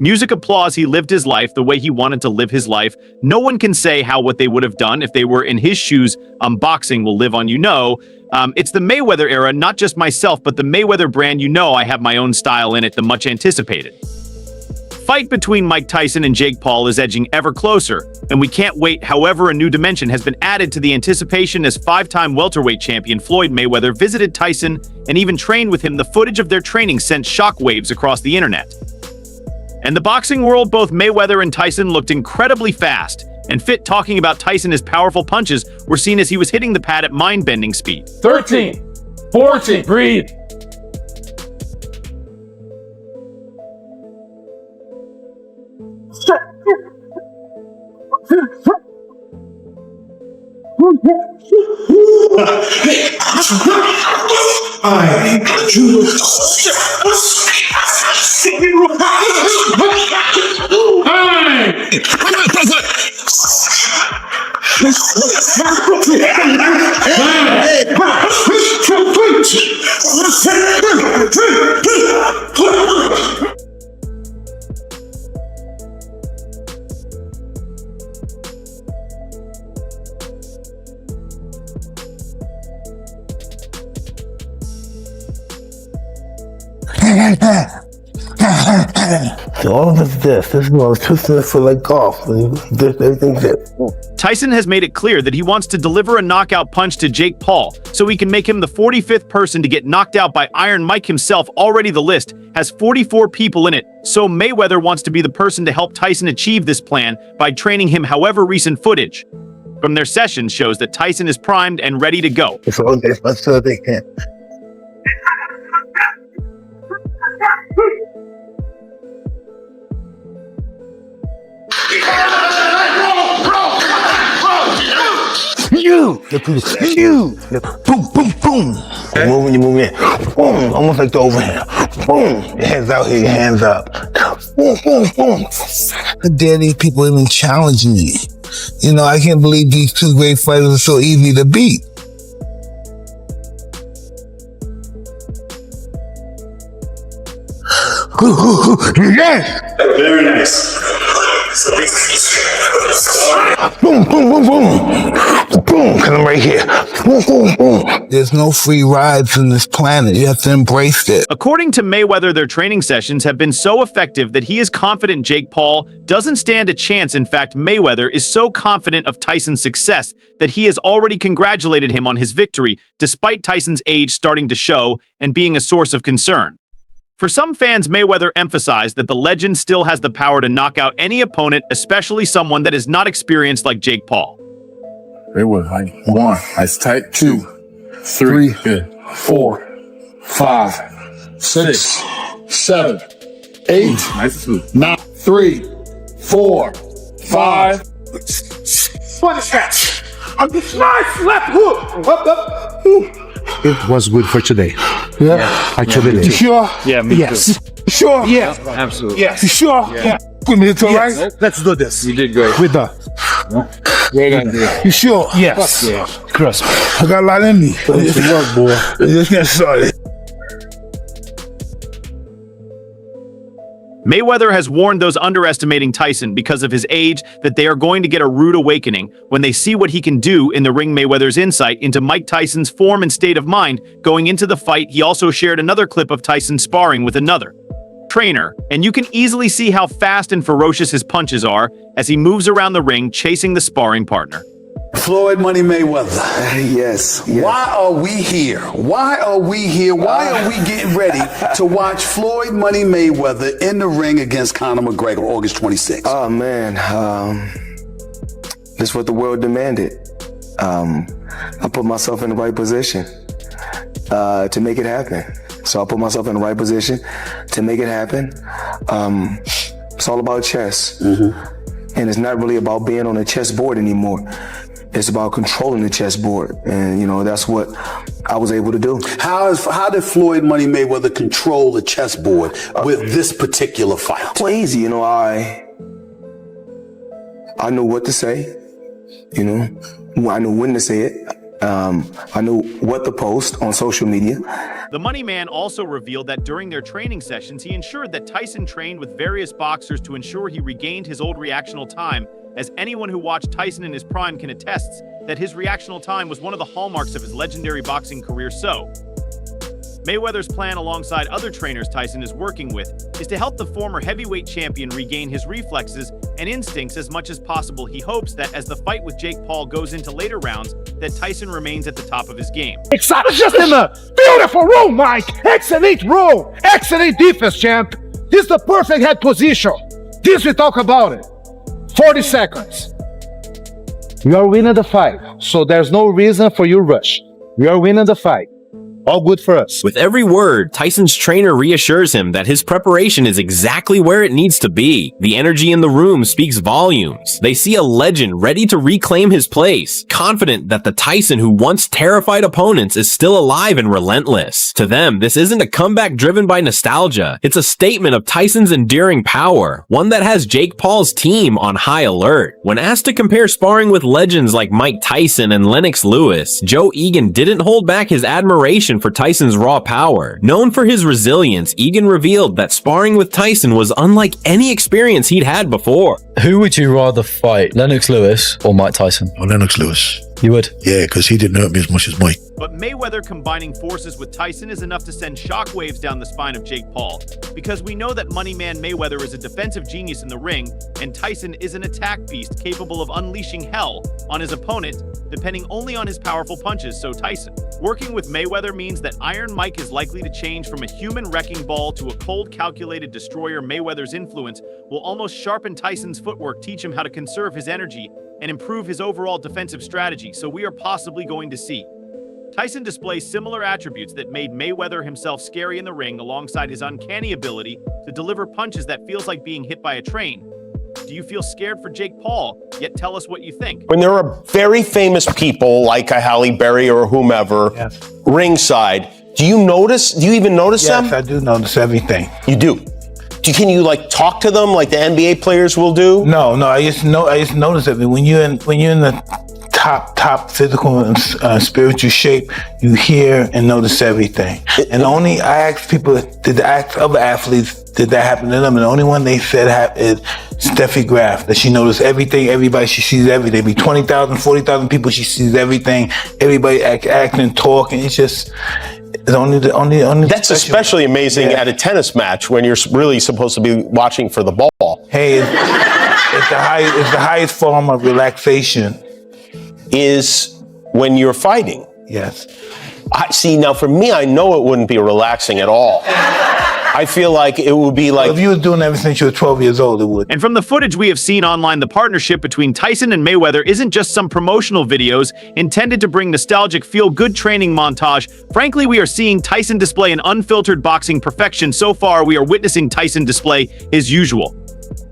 Music applauds he lived his life the way he wanted to live his life. No one can say how what they would have done if they were in his shoes. Boxing will live on, It's the Mayweather era, not just myself, but the Mayweather brand. I have my own style in it, the much anticipated. Fight between Mike Tyson and Jake Paul is edging ever closer, and we can't wait. However, a new dimension has been added to the anticipation as five-time welterweight champion Floyd Mayweather visited Tyson and even trained with him. The footage of their training sent shockwaves across the internet. In the boxing world, both Mayweather and Tyson looked incredibly fast and fit. Talking about Tyson, his powerful punches were seen as he was hitting the pad at mind-bending speed. 13, 14, breathe. So all of this is what I was twisting it for like golf. Tyson has made it clear that he wants to deliver a knockout punch to Jake Paul, so he can make him the 45th person to get knocked out by Iron Mike himself. Already the list has 44 people in it, so Mayweather wants to be the person to help Tyson achieve this plan by training him. However, recent footage from their session shows that Tyson is primed and ready to go. It's all day, so they can't. You! Boom, boom, boom! When you move in, boom! Almost like the overhand. Boom! Your hands out here, your hands up. Boom, boom, boom! How dare these people even challenge me? I can't believe these two great fighters are so easy to beat. Yes! Very nice. Boom, boom, boom, boom. Boom, because I'm right here. Boom, boom, boom. There's no free rides on this planet. You have to embrace it. According to Mayweather, their training sessions have been so effective that he is confident Jake Paul doesn't stand a chance. In fact, Mayweather is so confident of Tyson's success that he has already congratulated him on his victory, despite Tyson's age starting to show and being a source of concern. For some fans, Mayweather emphasized that the legend still has the power to knock out any opponent, especially someone that is not experienced like Jake Paul. It was like 1, nice tight, 2, 3, good, 4, 5, 6, 7, 8, nice 9, 3, 4, 5. What is that? Nice left hook. Up. It was good for today. Yeah. I truly did. You sure? Yeah, me Yes. You sure? Yeah. Absolutely. Yes. You sure? Yeah. Put me into Yes. right? Let's do this. You did great. With the Great idea. You sure? yes. Yeah. Crisp. I got a lot in me. Put it to work, boy. Just get started. Mayweather has warned those underestimating Tyson because of his age that they are going to get a rude awakening when they see what he can do in the ring. Mayweather's insight into Mike Tyson's form and state of mind going into the fight. He also shared another clip of Tyson sparring with another trainer, and you can easily see how fast and ferocious his punches are as he moves around the ring chasing the sparring partner. Floyd Money Mayweather. Yes. Why are we here? Why are we here? Why are we getting ready to watch Floyd Money Mayweather in the ring against Conor McGregor August 26th? Oh, man. That's what the world demanded. I put myself in the right position to make it happen. So I put myself in the right position to make it happen. It's all about chess. Mm-hmm. And it's not really about being on a chessboard anymore. It's about controlling the chessboard, and that's what I was able to do. How did Floyd Money Mayweather control the chessboard with this particular fight? Well, easy, I knew what to say, I knew when to say it. I knew what to post on social media. The Money Man also revealed that during their training sessions, he ensured that Tyson trained with various boxers to ensure he regained his old reactional time, as anyone who watched Tyson in his prime can attest that his reactional time was one of the hallmarks of his legendary boxing career. So, Mayweather's plan, alongside other trainers Tyson is working with, is to help the former heavyweight champion regain his reflexes and instincts as much as possible. He hopes that as the fight with Jake Paul goes into later rounds, that Tyson remains at the top of his game. It's just in a beautiful room, Mike. Excellent room. Excellent defense, champ. This is the perfect head position. This we talk about it. 40 seconds. You are winning the fight, so there's no reason for you to rush. We are winning the fight. All good for us. With every word, Tyson's trainer reassures him that his preparation is exactly where it needs to be. The energy in the room speaks volumes. They see a legend ready to reclaim his place, confident that the Tyson who once terrified opponents is still alive and relentless. To them, this isn't a comeback driven by nostalgia. It's a statement of Tyson's enduring power, one that has Jake Paul's team on high alert. When asked to compare sparring with legends like Mike Tyson and Lennox Lewis, Joe Egan didn't hold back his admiration for Tyson's raw power. Known for his resilience, Egan revealed that sparring with Tyson was unlike any experience he'd had before. Who would you rather fight, Lennox Lewis or Mike Tyson? Oh, Lennox Lewis. You would? Yeah, because he didn't hurt me as much as Mike. But Mayweather combining forces with Tyson is enough to send shockwaves down the spine of Jake Paul, because we know that Money Man Mayweather is a defensive genius in the ring, and Tyson is an attack beast capable of unleashing hell on his opponent, depending only on his powerful punches. So Tyson working with Mayweather means that Iron Mike is likely to change from a human wrecking ball to a cold, calculated destroyer. Mayweather's influence will almost sharpen Tyson's footwork, teach him how to conserve his energy, and improve his overall defensive strategy. So we are possibly going to see Tyson displays similar attributes that made Mayweather himself scary in the ring, alongside his uncanny ability to deliver punches that feels like being hit by a train. Do you feel scared for Jake Paul? Yet tell us what you think. When there are very famous people like a Halle Berry or whomever ringside, do you even notice them? Yes, I do notice everything. You do? Can you like talk to them like the NBA players will do? No, I just notice it. When you're in the top physical and spiritual shape, you hear and notice everything. And I asked people, other athletes, did that happen to them? And the only one they said is Steffi Graf, that she noticed everything, everybody, she sees everything. Be 20,000, 40,000 people, she sees everything. Everybody acting, talking. It's just, it's only. That's especially amazing at a tennis match when you're really supposed to be watching for the ball. Hey, it's the highest form of relaxation. Is when you're fighting. Yes. See, now for me, I know it wouldn't be relaxing at all. I feel like it would be like... If you were doing everything since you were 12 years old, it would. And from the footage we have seen online, the partnership between Tyson and Mayweather isn't just some promotional videos intended to bring nostalgic feel-good training montage. Frankly, we are seeing Tyson display an unfiltered boxing perfection. So far, we are witnessing Tyson display his usual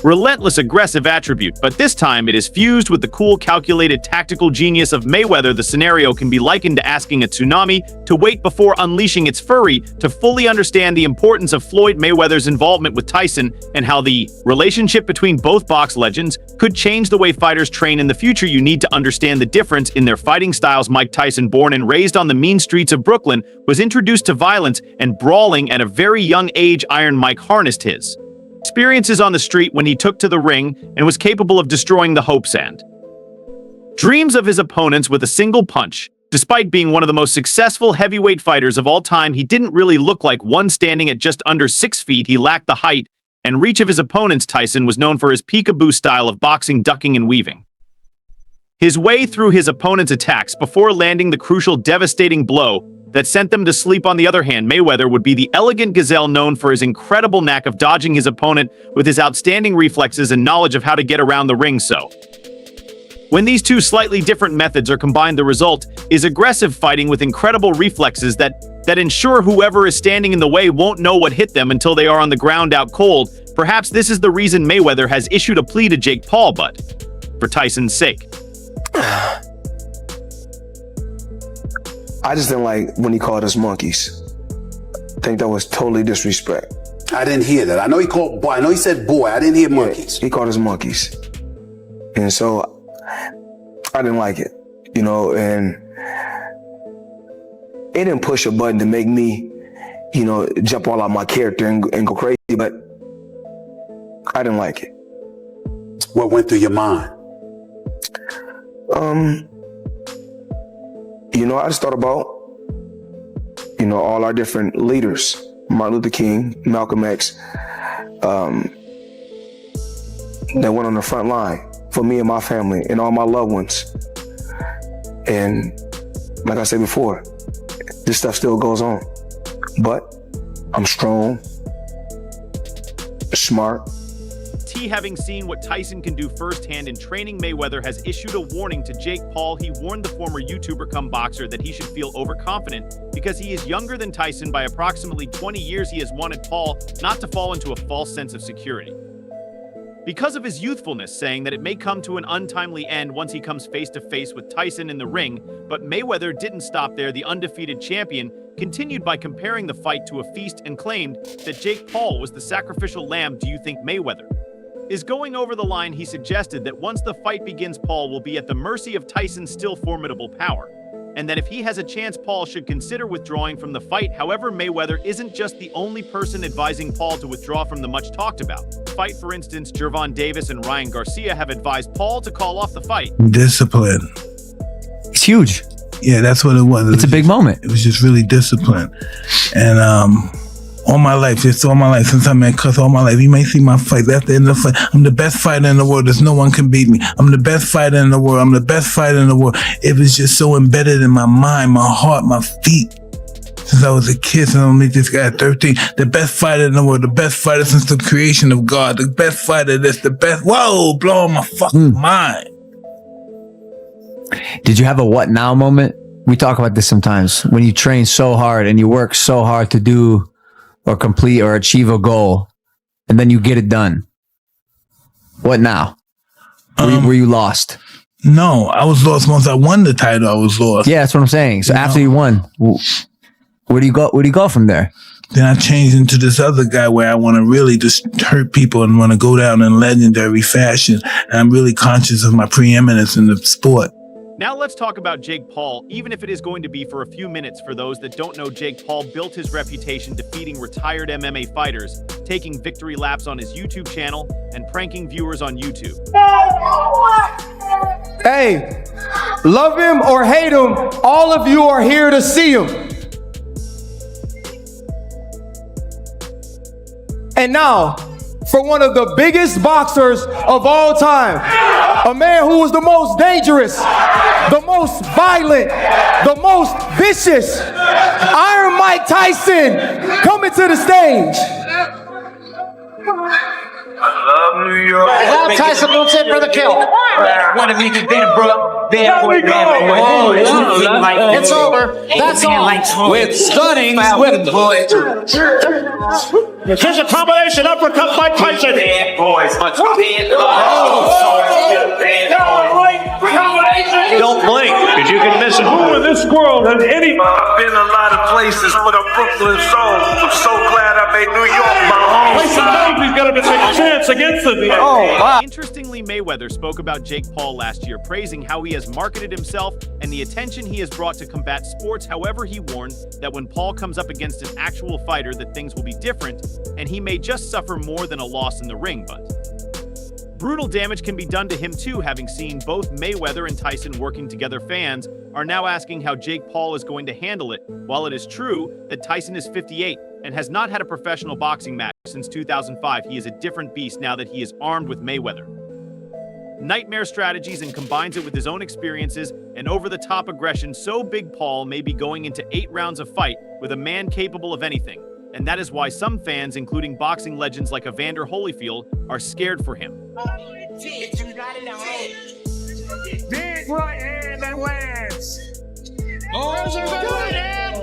relentless aggressive attribute, but this time it is fused with the cool, calculated, tactical genius of Mayweather. The scenario can be likened to asking a tsunami to wait before unleashing its fury. To fully understand the importance of Floyd Mayweather's involvement with Tyson and how the relationship between both box legends could change the way fighters train in the future, you need to understand the difference in their fighting styles. Mike Tyson, born and raised on the mean streets of Brooklyn, was introduced to violence and brawling at a very young age. Iron Mike harnessed his experiences on the street when he took to the ring and was capable of destroying the hopes and dreams of his opponents with a single punch. Despite being one of the most successful heavyweight fighters of all time, he didn't really look like one. Standing at just under 6 feet, he lacked the height and reach of his opponents. Tyson was known for his peekaboo style of boxing, ducking and weaving his way through his opponent's attacks before landing the crucial, devastating blow that sent them to sleep. On the other hand, Mayweather would be the elegant gazelle, known for his incredible knack of dodging his opponent with his outstanding reflexes and knowledge of how to get around the ring. So, when these two slightly different methods are combined, the result is aggressive fighting with incredible reflexes that ensure whoever is standing in the way won't know what hit them until they are on the ground out cold. Perhaps this is the reason Mayweather has issued a plea to Jake Paul, but for Tyson's sake. I just didn't like when he called us monkeys. I think that was totally disrespect. I didn't hear that. I know he called boy. I know he said boy. I didn't hear monkeys. He called us monkeys. And so I didn't like it, and it didn't push a button to make me, jump all out my character and go crazy, but I didn't like it. What went through your mind? I just thought about, all our different leaders, Martin Luther King, Malcolm X, that went on the front line for me and my family and all my loved ones. And like I said before, this stuff still goes on, but I'm strong, smart. T, having seen what Tyson can do firsthand in training Mayweather, has issued a warning to Jake Paul. He warned the former YouTuber cum boxer that he should feel overconfident because he is younger than Tyson by approximately 20 years. He has wanted Paul not to fall into a false sense of security because of his youthfulness, saying that it may come to an untimely end once he comes face to face with Tyson in the ring. But Mayweather didn't stop there. The undefeated champion continued by comparing the fight to a feast and claimed that Jake Paul was the sacrificial lamb. Do you think Mayweather is going over the line? He suggested that once the fight begins, Paul will be at the mercy of Tyson's still formidable power, and that if he has a chance, Paul should consider withdrawing from the fight. However, Mayweather isn't just the only person advising Paul to withdraw from the much talked about fight. For instance, Gervonta Davis and Ryan Garcia have advised Paul to call off the fight. Discipline. It's huge. Yeah, that's what it was. It's a big moment. It was just really discipline. And all my life, since I met Cuss, all my life, you may see my fight. That's the end of the fight. I'm the best fighter in the world. There's no one can beat me. I'm the best fighter in the world. I'm the best fighter in the world. It was just so embedded in my mind, my heart, my feet. Since I was a kid, since I met this guy at 13, the best fighter in the world, the best fighter since the creation of God, the best fighter, that's the best. Whoa, blowing my fucking mind. Did you have a what now moment? We talk about this sometimes. When you train so hard and you work so hard to do or complete or achieve a goal, and then you get it done. What now? Were you lost? No, I was lost once I won the title. I was lost. Yeah, that's what I'm saying. So after you won, where do you go? Where do you go from there? Then I changed into this other guy where I want to really just hurt people and want to go down in legendary fashion. And I'm really conscious of my preeminence in the sport. Now let's talk about Jake Paul, even if it is going to be for a few minutes. For those that don't know, Jake Paul built his reputation defeating retired MMA fighters, taking victory laps on his YouTube channel, and pranking viewers on YouTube. Hey, love him or hate him, all of you are here to see him. And now, for one of the biggest boxers of all time, a man who was the most dangerous, the most violent, the most vicious, Iron Mike Tyson, coming to the stage. I love New York. Tyson don't say for the kill. Want to make it better, bro. It's over. That's all. With stunning with Here's a combination uppercut by Tyson. Don't blink, because you can miss it. Who in this world has any? I've been a lot of places with a Brooklyn soul. I'm so glad I made New York my home. Tyson knows he's got to take a chance against it. Interestingly, Mayweather spoke about Jake Paul last year, praising how he has marketed himself and the attention he has brought to combat sports. However, he warned that when Paul comes up against an actual fighter, that things will be different, and he may just suffer more than a loss in the ring, but brutal damage can be done to him too. Having seen both Mayweather and Tyson working together, fans are now asking how Jake Paul is going to handle it. While it is true that Tyson is 58 and has not had a professional boxing match since 2005, he is a different beast now that he is armed with Mayweather nightmare strategies and combines it with his own experiences and over-the-top aggression. So Big Paul may be going into 8 rounds of fight with a man capable of anything. And that is why some fans, including boxing legends like Evander Holyfield, are scared for him. Big right hand that lands. There's a good right hand.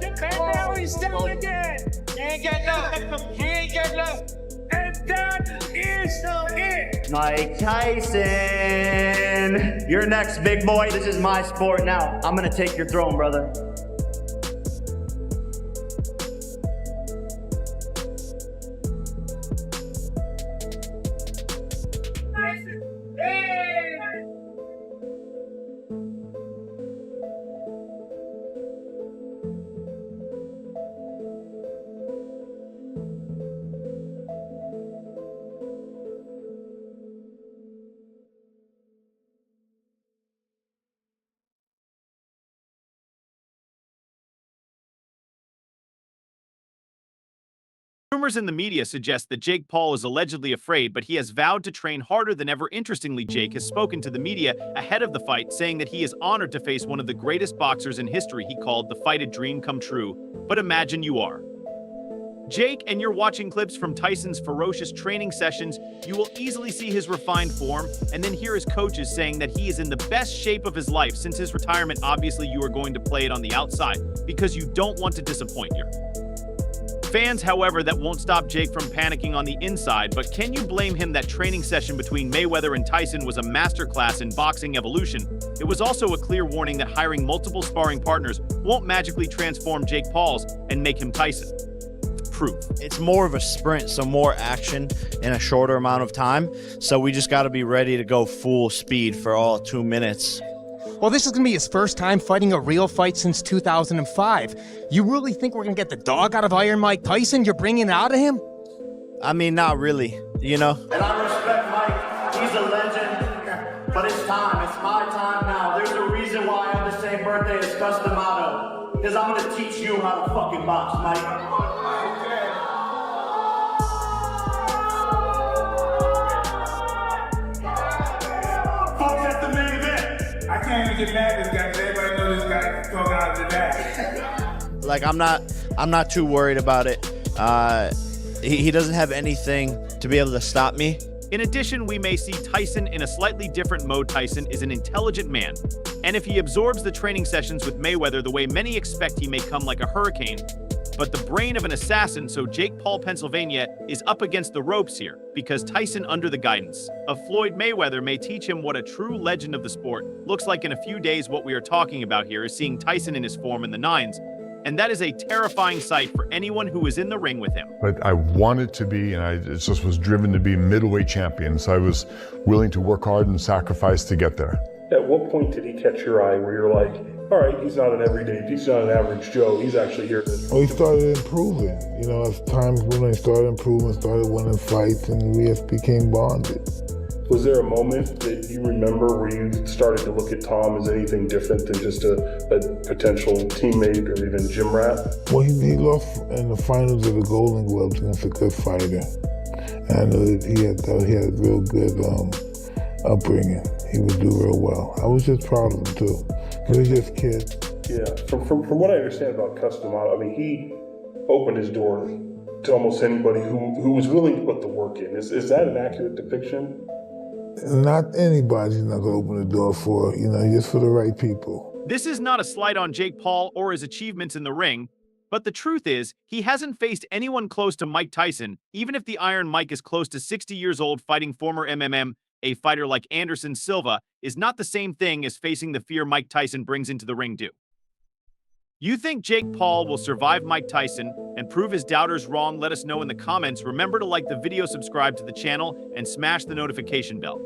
And now he's down again. He ain't got nothing. He ain't got nothing. And that is it. Mike Tyson, you're next, big boy. This is my sport now. I'm gonna take your throne, brother. Rumors in the media suggest that Jake Paul is allegedly afraid, but he has vowed to train harder than ever. Interestingly, Jake has spoken to the media ahead of the fight, saying that he is honored to face one of the greatest boxers in history. He called the fight a dream come true, but imagine you are Jake and you're watching clips from Tyson's ferocious training sessions. You will easily see his refined form and then hear his coaches saying that he is in the best shape of his life since his retirement. Obviously, you are going to play it on the outside because you don't want to disappoint your fans. However, that won't stop Jake from panicking on the inside. But can you blame him? That training session between Mayweather and Tyson was a masterclass in boxing evolution. It was also a clear warning that hiring multiple sparring partners won't magically transform Jake Paul's and make him Tyson. Proof. It's more of a sprint, so more action in a shorter amount of time. So we just got to be ready to go full speed for all 2 minutes. Well, this is going to be his first time fighting a real fight since 2005. You really think we're going to get the dog out of Iron Mike Tyson? You're bringing it out of him? I mean, not really, you know? And I respect Mike. He's a legend. But it's time. It's my time now. There's a reason why I have the same birthday as Customato. Because I'm going to teach you how to fucking box, Mike. I can't even get mad at this guy because everybody knows this guy going out of the bag. Like, I'm not too worried about it. He doesn't have anything to be able to stop me. In addition, we may see Tyson in a slightly different mode. Tyson is an intelligent man, and if he absorbs the training sessions with Mayweather the way many expect, he may come like a hurricane, but the brain of an assassin. So Jake Paul, Pennsylvania, is up against the ropes here because Tyson, under the guidance of Floyd Mayweather, may teach him what a true legend of the sport looks like. In a few days, what we are talking about here is seeing Tyson in his form in the nines, and that is a terrifying sight for anyone who is in the ring with him. But I wanted to be, and I just was driven to be middleweight champion, so I was willing to work hard and sacrifice to get there. At what point did he catch your eye where you're like, all right, he's not an everyday, he's not an average Joe, he's actually here to... Well, he started improving. You know, as times when he started improving, started winning fights, and we just became bonded. Was there a moment that you remember where you started to look at Tom as anything different than just a potential teammate or even gym rat? Well, he lost in the finals of the Golden Globes against a good fighter. And I know that he had a real good upbringing. He would do real well. I was just proud of him too. He was just a kid. Yeah, from what I understand about Customato, I mean, he opened his door to almost anybody who was willing to put the work in. Is that an accurate depiction? Not anybody's not gonna open the door for, just for the right people. This is not a slight on Jake Paul or his achievements in the ring, but the truth is, he hasn't faced anyone close to Mike Tyson. Even if the Iron Mike is close to 60 years old, fighting former MMM, a fighter like Anderson Silva is not the same thing as facing the fear Mike Tyson brings into the ring. Do you think Jake Paul will survive Mike Tyson and prove his doubters wrong? Let us know in the comments. Remember to like the video, subscribe to the channel, and smash the notification bell.